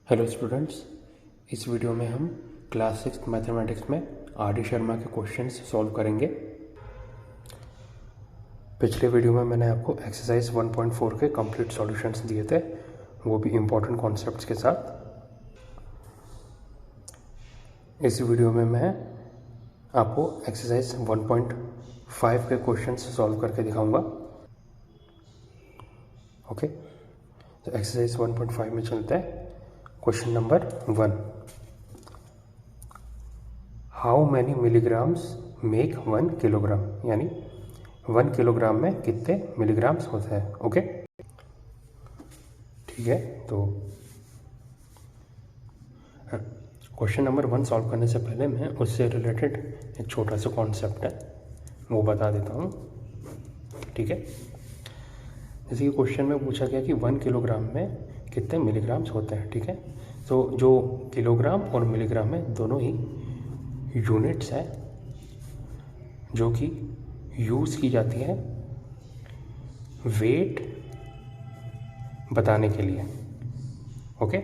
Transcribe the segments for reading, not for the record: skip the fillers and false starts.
Hello students, इस video में हम क्लास 6 मैथमेटिक्स में आर डी शर्मा के क्वेश्चंस सॉल्व करेंगे। पिछले वीडियो में मैंने आपको एक्सरसाइज 1.4 के कंप्लीट सॉल्यूशंस दिए थे, वो भी इम्पोर्टेंट कॉन्सेप्ट्स के साथ। इस वीडियो में मैं आपको एक्सरसाइज 1.5 के क्वेश्चंस सॉल्व करके दिखाऊंगा। ओके, तो एक्सरसाइज 1.5 में चलते हैं। Question number 1, how many milligrams make 1 kilogram, यानी 1 किलोग्राम में कितने मिलीग्राम्स होते हैं। ओके, ठीक है। तो क्वेश्चन नंबर 1 सॉल्व करने से पहले मैं उससे रिलेटेड एक छोटा सा कॉन्सेप्ट है वो बता देता हूँ। ठीक है, जैसे कि क्वेश्चन में पूछा गया कि 1 किलोग्राम में कितने मिलीग्राम्स होते हैं। ठीक है, तो जो किलोग्राम और मिलीग्राम में दोनों ही यूनिट्स हैं जो कि यूज़ की जाती है वेट बताने के लिए। ओके,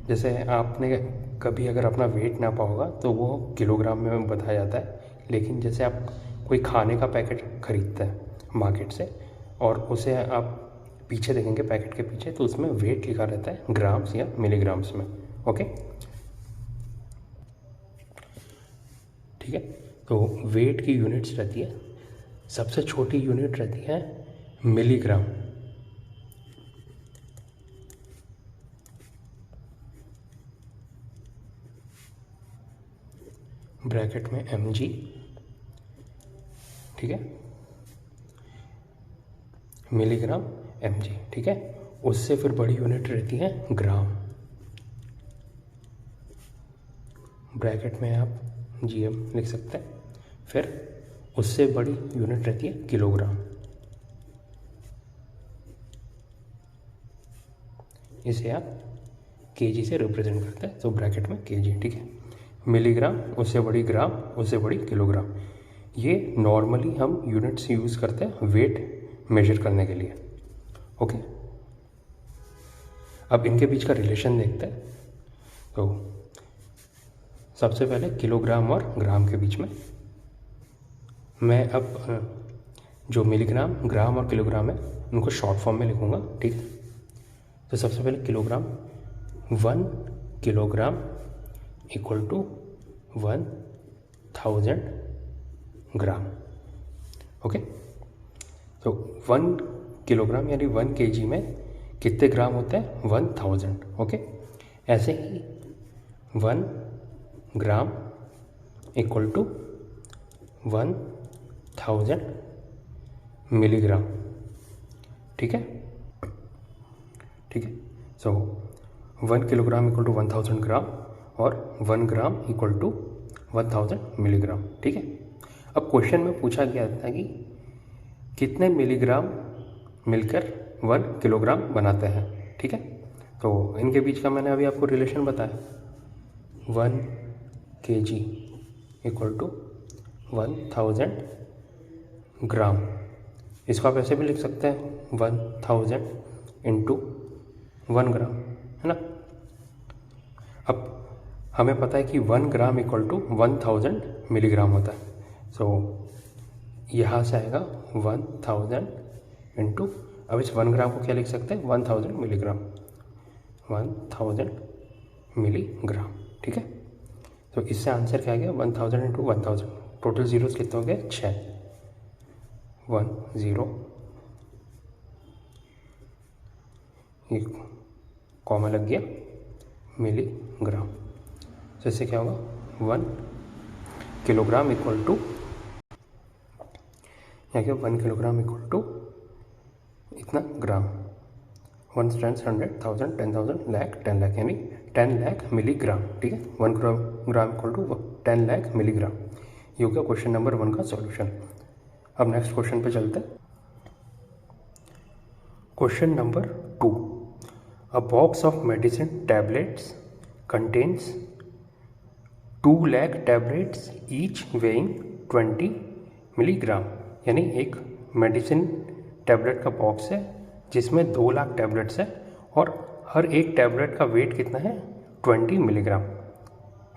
जैसे आपने कभी अगर अपना वेट नापा होगा तो वो किलोग्राम में बताया जाता है, लेकिन जैसे आप कोई खाने का पैकेट खरीदते हैं मार्केट से और उसे आप पीछे देखेंगे पैकेट के पीछे, तो उसमें वेट लिखा रहता है ग्राम्स या मिलीग्राम्स में। ओके, ठीक है। तो वेट की यूनिट्स रहती है, सबसे छोटी यूनिट रहती है मिलीग्राम। ब्रैकेट में mg, ठीक है, मिलीग्राम mg, ठीक है। उससे फिर बड़ी यूनिट रहती है ग्राम, ब्रैकेट में आप gm लिख सकते हैं। फिर उससे बड़ी यूनिट रहती है किलोग्राम, इसे आप kg से रिप्रेजेंट करते हैं, तो ब्रैकेट में kg, ठीक है। मिलीग्राम, उससे बड़ी ग्राम, उससे बड़ी किलोग्राम, ये नॉर्मली हम यूनिट्स यूज़ करते हैं वेट मेजर करने के लिए। ओके, अब इनके बीच का रिलेशन देखते हैं। तो सबसे पहले किलोग्राम और ग्राम के बीच में मैं अब जो मिलीग्राम, ग्राम और किलोग्राम है उनको शॉर्ट फॉर्म में लिखूँगा। ठीक है, तो सबसे पहले kilogram, 1 kilogram equal to 1000 gram. Okay, तो 1 किलोग्राम यानी 1 kg में कितने ग्राम होते हैं? 1000। ओके, ऐसे ही 1 ग्राम इक्वल टू 1000 मिलीग्राम। ठीक है, ठीक है। सो 1 किलोग्राम इक्वल टू 1000 ग्राम और 1 ग्राम इक्वल टू 1000 मिलीग्राम। ठीक है, अब क्वेश्चन में पूछा गया था कि कितने मिलीग्राम मिलकर 1 किलोग्राम बनाते हैं। ठीक है, तो इनके बीच का मैंने अभी आपको रिलेशन बताया, 1 kg इक्वल टू 1000 ग्राम। इसको आप ऐसे भी लिख सकते हैं 1000 इंटू 1 ग्राम, है ना। अब हमें पता है कि 1 ग्राम इक्वल टू 1000 मिलीग्राम होता है, सो यहाँ से आएगा 1000 इंटू, अब इस 1 ग्राम को क्या लिख सकते हैं? 1000 मिलीग्राम, 1000 मिलीग्राम। ठीक है, तो इससे आंसर क्या आ गया? 1000 इंटू 1000, टोटल जीरोस कितने हो गए? 6, 1 0, एक कॉमा लग गया, मिलीग्राम। तो इससे क्या होगा? 1 किलोग्राम इक्वल टू, यहाँ क्या 1 किलोग्राम इक्वल टू इतना ग्राम, 1 10 100 1000 10,000 लाख 10 लाख, यानी 10 लाख मिलीग्राम। ठीक है, 1 gram equal to 10 lakh milligram. ये हो गया क्वेश्चन नंबर 1 का सॉल्यूशन। अब नेक्स्ट क्वेश्चन पे चलते हैं। Question number 2, a box of medicine tablets contains 2 lakh tablets each weighing 20 milligram, यानी एक मेडिसिन टैबलेट का बॉक्स है जिसमें 2 लाख टैबलेट्स है और हर एक टैबलेट का वेट कितना है? 20 मिलीग्राम।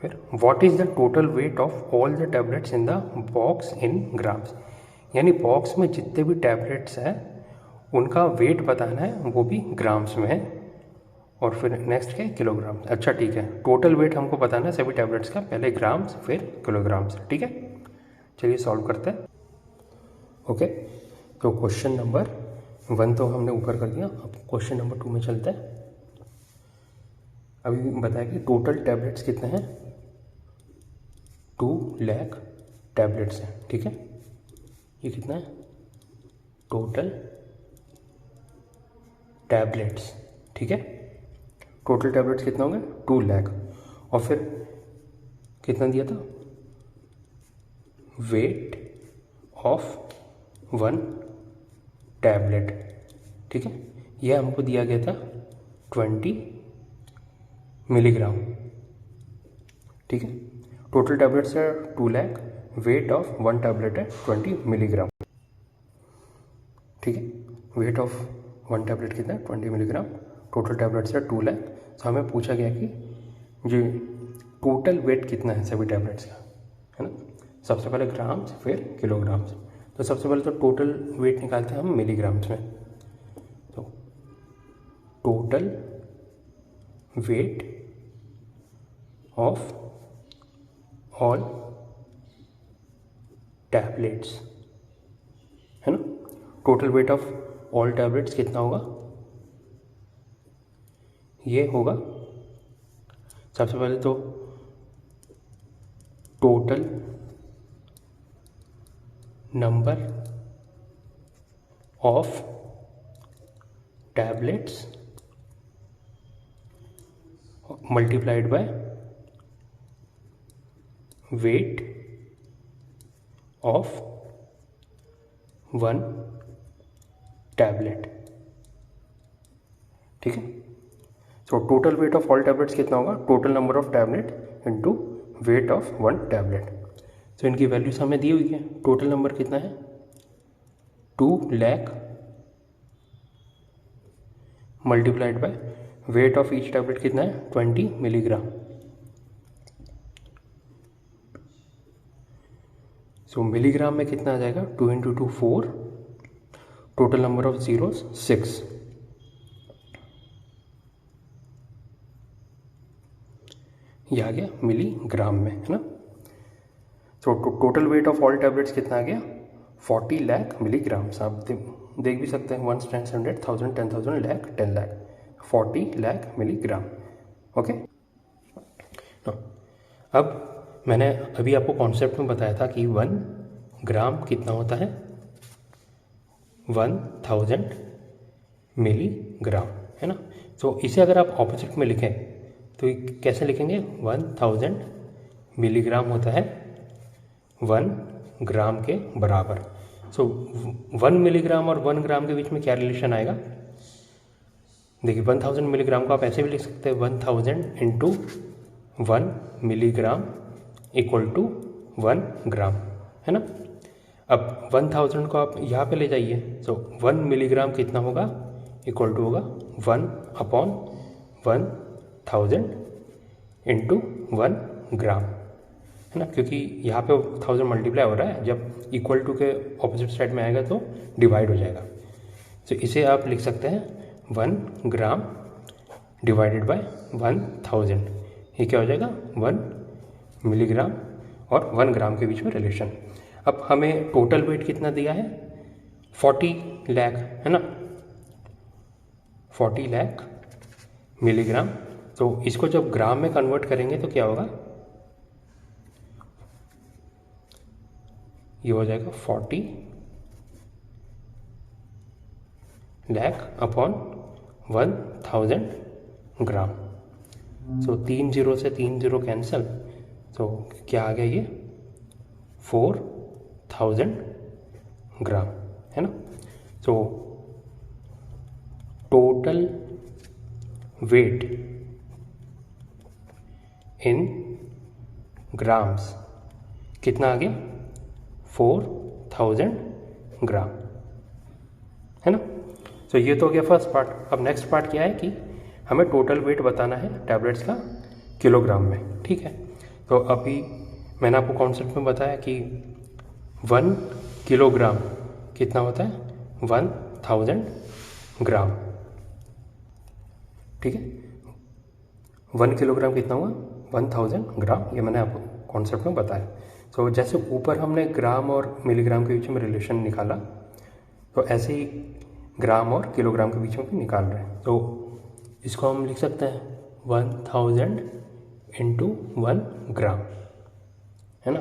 फिर what is the total weight of all the tablets in the box in grams, यानी बॉक्स में जितने भी टैबलेट्स हैं उनका वेट बताना है, वो भी ग्राम्स में है। और फिर नेक्स्ट है किलोग्राम। अच्छा ठीक है, टोटल वेट हमको बताना है सभी टैबलेट्स का, पहले ग्राम्स फिर किलोग्राम्स। ठीक है, चलिए सॉल्व करते हैं। ओके, तो क्वेश्चन नंबर 1 तो हमने ऊपर कर दिया, अब क्वेश्चन नंबर 2 में चलते हैं। अभी बताया कि टोटल टैबलेट्स कितने हैं, 2 लाख टैबलेट्स हैं। ठीक है, ये कितना है टोटल टैबलेट्स। ठीक है, टोटल टैबलेट्स कितना होंगे 2 लाख। और फिर कितना दिया था, वेट ऑफ 1 टैबलेट। ठीक है, यह हमको दिया गया था 20 मिलीग्राम। ठीक है, टोटल टैबलेट्स है 2 लाख, वेट ऑफ 1 टैबलेट है 20 मिलीग्राम। ठीक है, वेट ऑफ 1 टैबलेट कितना है 20 मिलीग्राम, टोटल टैबलेट्स है 2 लाख। तो हमें पूछा गया कि जो टोटल वेट कितना है सभी टैबलेट्स का, है ना। सबसे पहले ग्राम्स फिर किलोग्राम्स। तो सबसे पहले तो टोटल वेट निकालते हैं हम मिलीग्राम्स में। तो total weight of all tablets, है ना। Total weight of all tablets कितना होगा, ये होगा सबसे पहले तो total number of tablets multiplied by weight of 1 tablet. ठीक है, तो total weight of all tablets कितना होगा, total number of tablet into weight of 1 tablet. तो इनकी वैल्यूज हमें दी हुई है। टोटल नंबर कितना है 2 lakh multiplied by weight of each tablet कितना है 20 मिलीग्राम। सो मिलीग्राम में कितना आ जाएगा, 2 × 2 4, टोटल नंबर ऑफ जीरोस 6। ये आ गया मिलीग्राम में, है ना। तो total weight of all tablets कितना आ गया 40 लाख मिलीग्राम। आप देख भी सकते हैं 1 10 100 1000 10,000 लाख 10 लाख 40 लाख मिलीग्राम। ओके, अब मैंने अभी आपको कॉन्सेप्ट में बताया था कि 1 ग्राम कितना होता है 1000 मिलीग्राम, है ना। तो इसे अगर आप ऑपोजिट में लिखें तो कैसे लिखेंगे, 1000 मिलीग्राम होता है 1 ग्राम के बराबर। सो 1 मिलीग्राम और 1 ग्राम के बीच में क्या रिलेशन आएगा, देखिए 1000 मिलीग्राम को आप ऐसे भी लिख सकते हैं 1000 इंटू 1 मिलीग्राम इक्वल टू 1 ग्राम, है ना। अब 1000 को आप यहाँ पे ले जाइए, तो 1 मिलीग्राम कितना होगा इक्वल टू होगा 1/1000 इंटू 1 ग्राम, है ना, क्योंकि यहाँ पे 1000 मल्टीप्लाई हो रहा है, जब इक्वल टू के ऑपोजिट साइड में आएगा तो डिवाइड हो जाएगा। तो इसे आप लिख सकते हैं 1 ग्राम डिवाइडेड बाय 1000, ये क्या हो जाएगा 1 मिलीग्राम और 1 ग्राम के बीच में रिलेशन। अब हमें टोटल वेट कितना दिया है 40 लाख, है ना, 40 लाख मिलीग्राम। तो इसको जब ग्राम में कन्वर्ट करेंगे तो क्या होगा, ये हो जाएगा 40 लाख अपॉन 1000 ग्राम। सो 3 0 से 3 0 कैंसिल, तो क्या आ गया ये 4000 ग्राम, है ना। तो टोटल वेट इन ग्राम्स कितना आ गया 4000 ग्राम, है ना। तो ये तो हो गया फर्स्ट पार्ट। अब नेक्स्ट पार्ट क्या है कि हमें टोटल वेट बताना है टैबलेट्स का किलोग्राम में, ठीक है। तो अभी मैंने आपको कॉन्सेप्ट में बताया कि 1 किलोग्राम कितना होता है, 1000 ग्राम, ठीक है। 1 किलोग्राम कितना हुआ, 1000 ग्राम, ये मैंने आपको कॉन्सेप्ट में बताया। तो जैसे ऊपर हमने ग्राम और मिलीग्राम के बीच में रिलेशन निकाला, तो ऐसे ही ग्राम और किलोग्राम के बीच में भी निकाल रहे हैं। तो इसको हम लिख सकते हैं 1000 इंटू 1 ग्राम, है ना।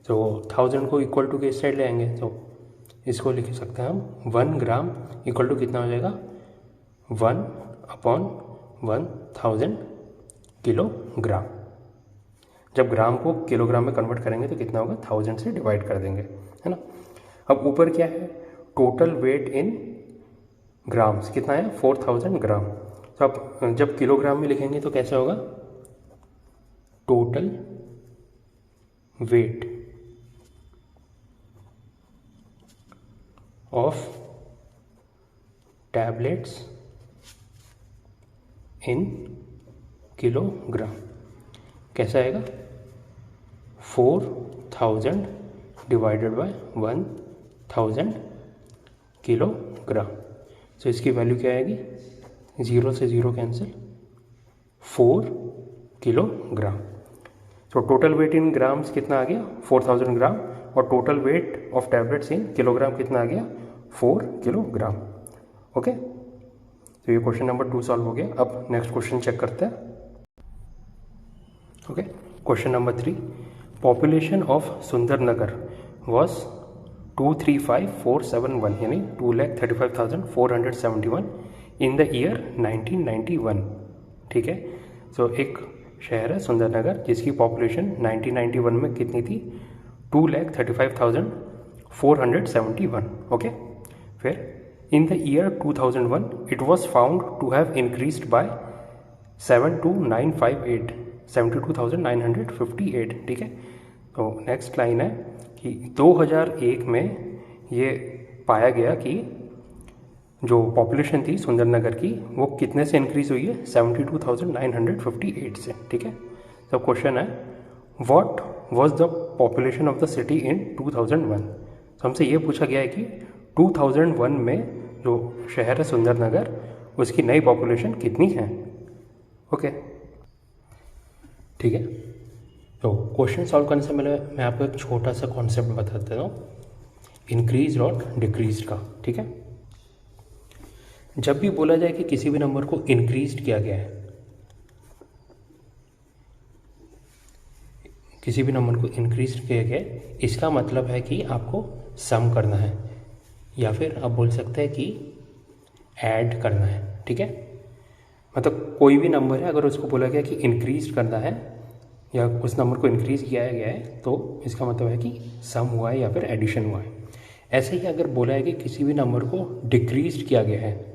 तो 1000 को इक्वल टू के इस साइड ले आएंगे, तो इसको लिख सकते हैं हम 1 ग्राम इक्वल टू कितना हो जाएगा, 1/1000 किलोग्राम। जब ग्राम को किलोग्राम में कन्वर्ट करेंगे तो कितना होगा, 1000 से डिवाइड कर देंगे, है ना। अब ऊपर क्या है, टोटल वेट इन ग्राम्स कितना है, 4000 ग्राम। तो अब जब किलोग्राम में लिखेंगे तो कैसे होगा, total weight of tablets in kilogram कैसा आएगा, 4000 डिवाइडेड बाय 1000 किलोग्राम। तो इसकी वैल्यू क्या आएगी, 0 से 0 कैंसिल, 4 किलोग्राम। तो टोटल वेट इन ग्राम्स कितना आ गया, 4000 ग्राम, और total weight of tablets in kilogram कितना आ गया, 4 किलोग्राम। ओके, तो ये क्वेश्चन नंबर 2 सॉल्व हो गया। अब नेक्स्ट क्वेश्चन चेक करते हैं। Okay, question number 3, population of Sundarnagar was 235471 यानी 2,35,471 इन द ईयर 1991, ठीक है। सो एक शहर है सुंदरनगर जिसकी पॉपुलेशन 1991 में कितनी थी, 2,35,471। ओके, फिर in the year 2001 it was found to have increased by 72,958, ठीक है। तो नेक्स्ट लाइन है कि 2001 में ये पाया गया कि जो पॉपुलेशन थी सुंदरनगर की वो कितने से इंक्रीज हुई है, 72,958 से, ठीक है। तो क्वेश्चन है what was the population of the city in 2001। तो हमसे ये पूछा गया है कि 2001 में जो शहर है सुंदरनगर उसकी नई पॉपुलेशन कितनी है। ओके, ठीक है। तो क्वेश्चन सॉल्व करने से मैं आपको एक छोटा सा कॉन्सेप्ट बता देता हूँ, इंक्रीज और डिक्रीज का, ठीक है। जब भी बोला जाए कि किसी भी नंबर को इंक्रीज किया गया है, किसी भी नंबर को इंक्रीज किया गया है, इसका मतलब है कि आपको सम करना है या फिर आप बोल सकते हैं कि ऐड करना है, ठीक है। मतलब कोई भी नंबर है अगर उसको बोला गया कि इंक्रीज करना है या उस नंबर को इंक्रीज किया गया है तो इसका मतलब है कि सम हुआ है या फिर एडिशन हुआ है। ऐसे ही अगर बोला है कि किसी भी नंबर को डिक्रीज किया गया है,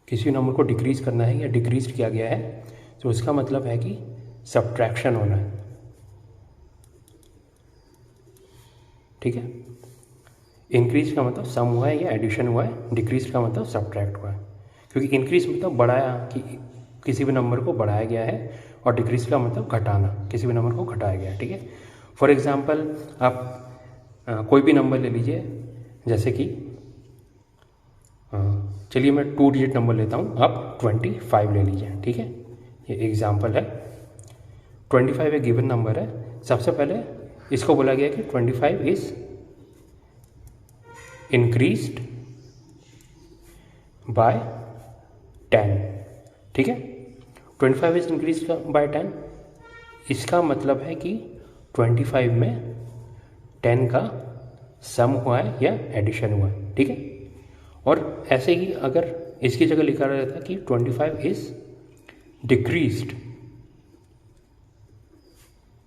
किसी नंबर को डिक्रीज करना है या डिक्रीज किया गया है तो उसका मतलब है कि सब्ट्रैक्शन होना है, ठीक है। इंक्रीज का मतलब सम हुआ है या एडिशन हुआ है, डिक्रीज का मतलब सब्ट्रैक्ट हुआ है। क्योंकि इंक्रीज मतलब बढ़ाया, कि किसी भी नंबर को बढ़ाया गया है, और डिक्रीज का मतलब घटाना, किसी भी नंबर को घटाया गया है, ठीक है। फॉर एग्जांपल आप कोई भी नंबर ले लीजिए, जैसे कि चलिए मैं 2 डिजिट नंबर लेता हूँ, आप 25 ले लीजिए, ठीक है। ये एग्जांपल है, 25 एक गिवन नंबर है। सबसे पहले इसको बोला गया कि 25 इज इंक्रीज्ड बाय 10, ठीक है। 25 इज इंक्रीज्ड बाय 10, इसका मतलब है कि 25 में 10 का सम हुआ है या एडिशन हुआ है, ठीक है। और ऐसे ही अगर इसकी जगह लिखा रहता कि 25 इज डिक्रीज्ड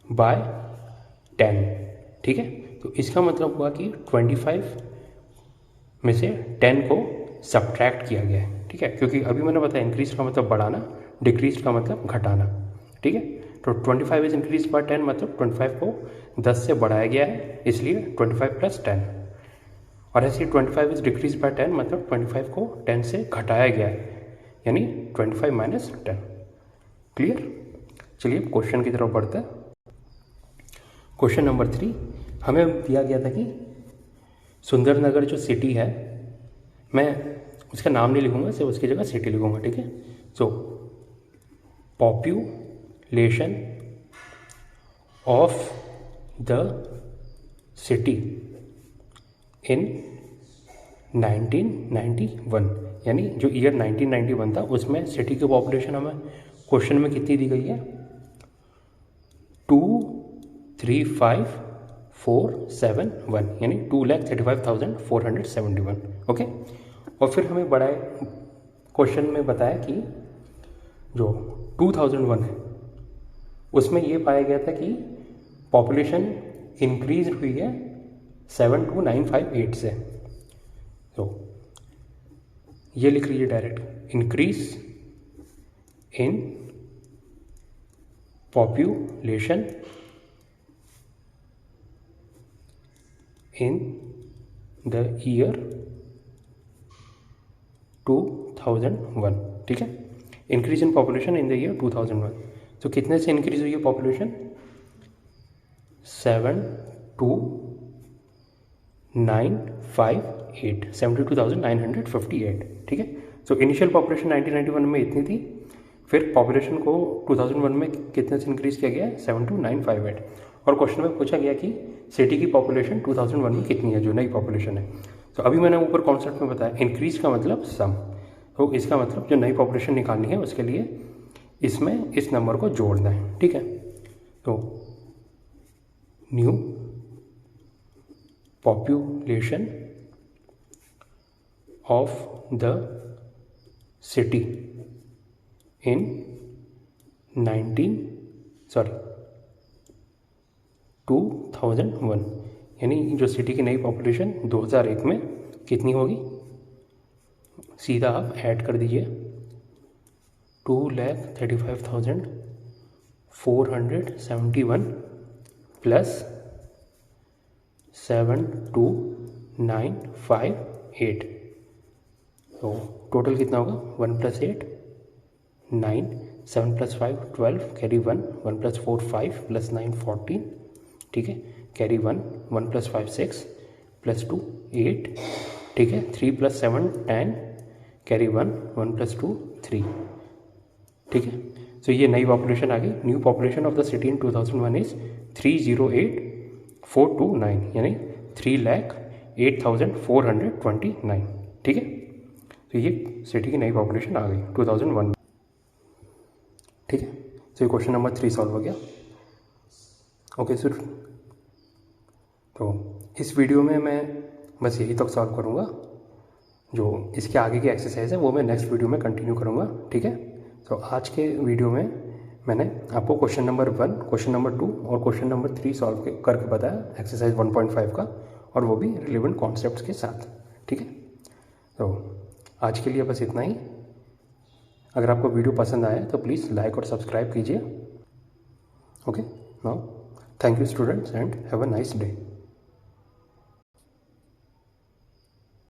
बाय 10, ठीक है। तो इसका मतलब हुआ कि 25 में से 10 को सब्ट्रैक्ट किया गया है, ठीक है। क्योंकि अभी मैंने बताया इंक्रीज का मतलब बढ़ाना, डिक्रीज का मतलब घटाना, ठीक है। तो 25 इज इंक्रीज बाय 10 मतलब 25 को 10 से बढ़ाया गया है, इसलिए 25 + 10। और ऐसे 25 इज डिक्रीज बाय 10 मतलब 25 को 10 से घटाया गया है, यानी 25 माइनस 10। क्लियर? चलिए क्वेश्चन की तरफ बढ़ते हैं। क्वेश्चन नंबर 3 हमें दिया गया था कि सुंदरनगर जो सिटी है, मैं उसका नाम नहीं लिखूंगा, सिर्फ उसकी जगह सिटी लिखूंगा, ठीक है। सो population of the city in 1991, यानी जो ईयर 1991 था उसमें सिटी की पॉपुलेशन हमें क्वेश्चन में कितनी दी गई है, 235,471, यानी 2,35,471। ओके। और फिर हमें बढ़ाए क्वेश्चन में बताया कि जो 2001 है उसमें ये पाया गया था कि पॉपुलेशन इंक्रीज हुई है 72958 से। तो ये लिख लीजिए direct, increase in population in the year 2001, ठीक है। Increase in population in the year 2001। तो कितने से इंक्रीज हुई है पॉपुलेशन, 72,958, ठीक है। सो इनिशियल पॉपुलेशन 1991 में इतनी थी, फिर पॉपुलेशन को 2001 में कितने से इंक्रीज किया गया, 72,958। और क्वेश्चन में पूछा गया कि सिटी की पॉपुलेशन 2001 में कितनी है, जो नई पॉपुलेशन है। तो अभी मैंने ऊपर कॉन्सेप्ट में बताया, इंक्रीज का मतलब सम, तो इसका मतलब जो नई पॉपुलेशन निकालनी है उसके लिए इसमें इस नंबर को जोड़ना है, ठीक है। तो new population of the city in 2001, यानी जो सिटी की नई पॉपुलेशन 2001 में कितनी होगी, सीधा आप ऐड कर दीजिए, 2,35,471 प्लस 72,958, तो टोटल कितना होगा, 1 + 8 9, 7 + 5 12, कैरी 1, 1 + 4 5 + 9 14, ठीक है, कैरी 1, 1 + 5 6 + 2 8, ठीक है, 3 + 7 10, कैरी 1, 1 + 2 3, ठीक है। सो ये नई पॉपुलेशन आ गई। New population of the city in 2001 is 308,429, यानी 3,08,429, ठीक है। तो ये सिटी की नई पॉपुलेशन आ गई 2001 में, ठीक है। तो ये क्वेश्चन नंबर 3 सॉल्व हो गया। ओके सर, तो इस वीडियो में मैं बस यही तक सॉल्व करूँगा, जो इसके आगे की एक्सरसाइज है वो मैं नेक्स्ट वीडियो में कंटिन्यू करूँगा, ठीक है। तो आज के वीडियो में मैंने आपको क्वेश्चन नंबर 1, क्वेश्चन नंबर 2 और क्वेश्चन नंबर 3 सॉल्व करके बताया एक्सरसाइज 1.5 का, और वो भी रिलेवेंट कॉन्सेप्ट्स के साथ, ठीक है। तो आज के लिए बस इतना ही। अगर आपको वीडियो पसंद आया तो प्लीज़ लाइक और सब्सक्राइब कीजिए। Okay, now thank you students and have a nice day.